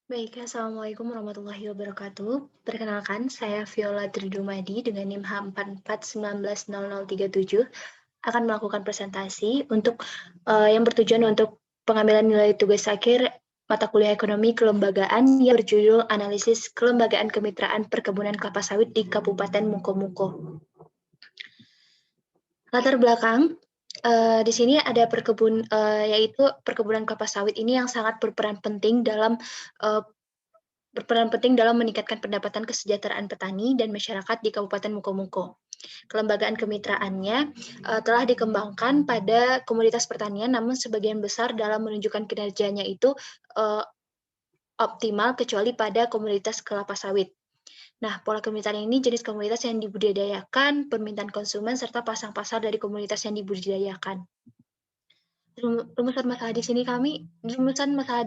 Baik, Assalamualaikum warahmatullahi wabarakatuh. Perkenalkan, saya Viola Tridumadi dengan NIM H44190037 akan melakukan presentasi yang bertujuan untuk pengambilan nilai tugas akhir mata kuliah ekonomi kelembagaan yang berjudul Analisis Kelembagaan Kemitraan Perkebunan Kelapa Sawit di Kabupaten Mukomuko. Latar belakang di sini ada yaitu perkebunan kelapa sawit ini yang sangat uh, berperan penting dalam meningkatkan pendapatan kesejahteraan petani dan masyarakat di Kabupaten Mukomuko. Kelembagaan kemitraannya telah dikembangkan pada komoditas pertanian, namun sebagian besar dalam menunjukkan kinerjanya itu uh, optimal kecuali pada komoditas kelapa sawit. Nah, pola kemitraan ini jenis komoditas yang dibudidayakan, permintaan konsumen, serta pasang pasar dari komoditas yang dibudidayakan. Rumusan masalah di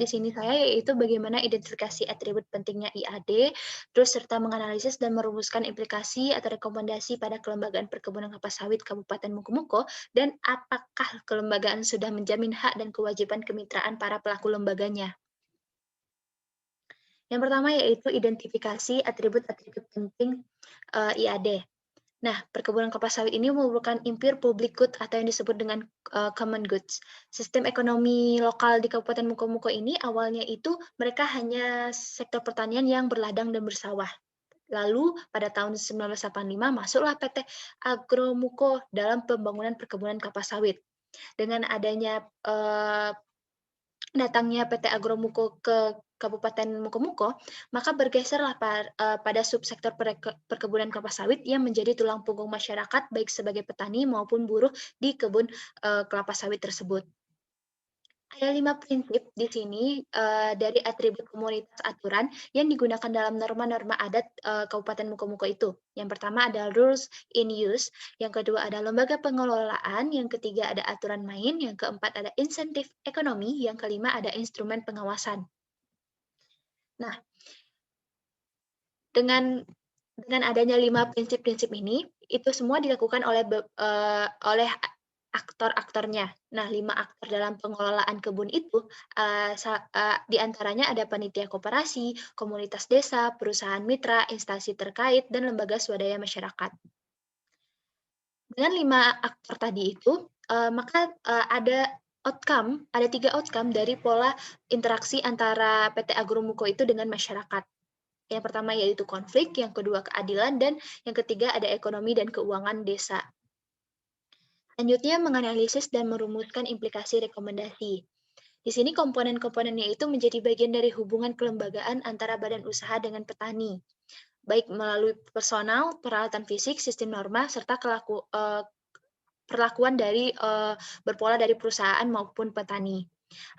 sini saya yaitu bagaimana identifikasi atribut pentingnya IAD, terus serta menganalisis dan merumuskan implikasi atau rekomendasi pada kelembagaan perkebunan kelapa sawit Kabupaten Mukomuko, dan apakah kelembagaan sudah menjamin hak dan kewajiban kemitraan para pelaku lembaganya. Yang pertama yaitu identifikasi atribut-atribut penting IAD. Nah, perkebunan kelapa sawit ini merupakan impir public good atau yang disebut dengan common goods. Sistem ekonomi lokal di Kabupaten Mukomuko ini awalnya itu mereka hanya sektor pertanian yang berladang dan bersawah. Lalu pada tahun 1985 masuklah PT Agromuko dalam pembangunan perkebunan kelapa sawit. Dengan adanya datangnya PT Agromuko ke Kabupaten Mukomuko, maka bergeserlah pada subsektor perkebunan kelapa sawit yang menjadi tulang punggung masyarakat baik sebagai petani maupun buruh di kebun kelapa sawit tersebut. Ada 5 prinsip di sini dari atribut komunitas aturan yang digunakan dalam norma-norma adat Kabupaten Mukomuko itu. Yang pertama ada rules in use, yang kedua ada lembaga pengelolaan, yang ketiga ada aturan main, yang keempat ada insentif ekonomi, yang kelima ada instrumen pengawasan. Nah, dengan adanya 5 prinsip-prinsip ini, itu semua dilakukan oleh aktor-aktornya. Nah, 5 aktor dalam pengelolaan kebun itu, di antaranya ada panitia koperasi, komunitas desa, perusahaan mitra, instansi terkait, dan lembaga swadaya masyarakat. Dengan 5 aktor tadi itu, maka ada 3 outcome dari pola interaksi antara PT Agromuko itu dengan masyarakat. Yang pertama yaitu konflik, yang kedua keadilan, dan yang ketiga ada ekonomi dan keuangan desa. Selanjutnya menganalisis dan merumuskan implikasi rekomendasi. Di sini komponen-komponennya itu menjadi bagian dari hubungan kelembagaan antara badan usaha dengan petani, baik melalui personal, peralatan fisik, sistem norma, serta perlakuan berpola dari perusahaan maupun petani.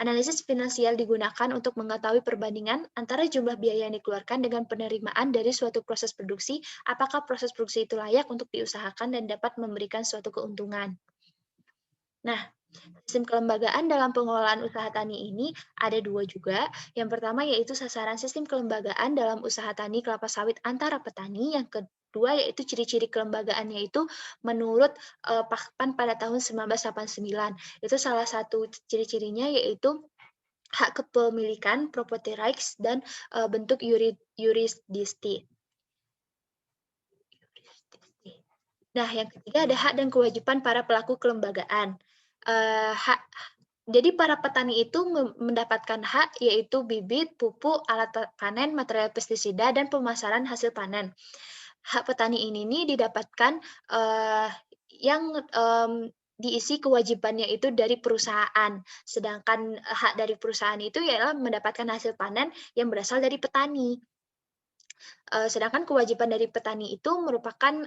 Analisis finansial digunakan untuk mengetahui perbandingan antara jumlah biaya yang dikeluarkan dengan penerimaan dari suatu proses produksi, apakah proses produksi itu layak untuk diusahakan dan dapat memberikan suatu keuntungan. Nah, sistem kelembagaan dalam pengelolaan usaha tani ini ada 2 juga. Yang pertama yaitu sasaran sistem kelembagaan dalam usaha tani kelapa sawit antara petani, yang kedua yaitu ciri-ciri kelembagaannya itu menurut Pakpan pada tahun 1989. Itu salah satu ciri-cirinya yaitu hak kepemilikan, property rights, dan bentuk yurisdiksi. Nah, yang ketiga ada hak dan kewajiban para pelaku kelembagaan. Jadi para petani itu mendapatkan hak yaitu bibit, pupuk, alat panen, material pestisida, dan pemasaran hasil panen. Hak petani ini nih didapatkan yang diisi kewajibannya itu dari perusahaan, sedangkan hak dari perusahaan itu ialah mendapatkan hasil panen yang berasal dari petani. Sedangkan kewajiban dari petani itu merupakan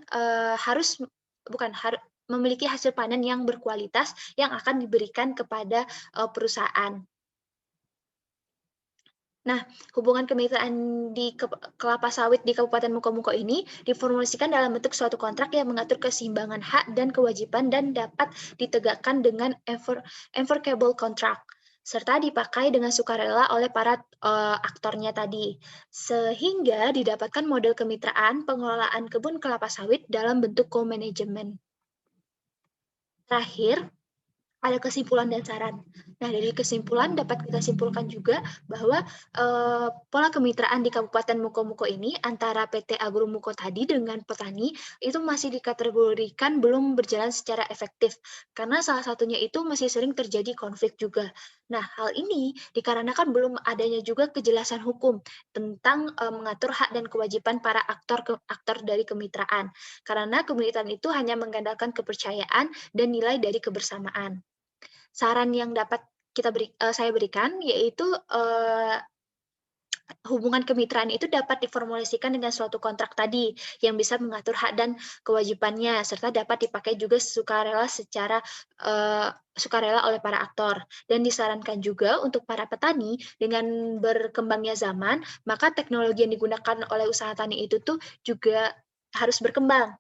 memiliki hasil panen yang berkualitas yang akan diberikan kepada perusahaan. Nah, hubungan kemitraan di kelapa sawit di Kabupaten Mukomuko ini diformulasikan dalam bentuk suatu kontrak yang mengatur keseimbangan hak dan kewajiban dan dapat ditegakkan dengan enforceable contract, serta dipakai dengan sukarela oleh para aktornya tadi, sehingga didapatkan model kemitraan pengelolaan kebun kelapa sawit dalam bentuk co-management. Terakhir, ada kesimpulan dan saran. Nah, dari kesimpulan dapat kita simpulkan juga bahwa pola kemitraan di Kabupaten Mukomuko ini antara PT Agrumuko tadi dengan petani itu masih dikategorikan belum berjalan secara efektif karena salah satunya itu masih sering terjadi konflik juga. Nah, hal ini dikarenakan belum adanya juga kejelasan hukum tentang mengatur hak dan kewajiban para aktor dari kemitraan. Karena kemitraan itu hanya mengandalkan kepercayaan dan nilai dari kebersamaan. Saran yang dapat saya berikan yaitu, hubungan kemitraan itu dapat diformulasikan dengan suatu kontrak tadi, yang bisa mengatur hak dan kewajibannya, serta dapat dipakai juga sukarela oleh para aktor. Dan disarankan juga untuk para petani, dengan berkembangnya zaman, maka teknologi yang digunakan oleh usaha tani itu tuh juga harus berkembang.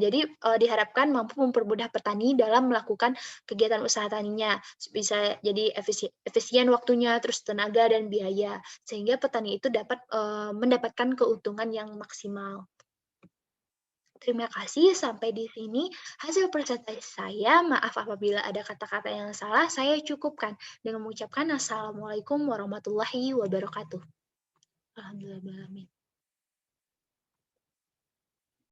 Jadi, diharapkan mampu mempermudah petani dalam melakukan kegiatan usaha taninya, bisa jadi efisien waktunya, terus tenaga dan biaya. Sehingga petani itu dapat, mendapatkan keuntungan yang maksimal. Terima kasih, sampai di sini hasil presentasi saya. Maaf apabila ada kata-kata yang salah, saya cukupkan dengan mengucapkan assalamualaikum warahmatullahi wabarakatuh. Alhamdulillahirobbilalamin.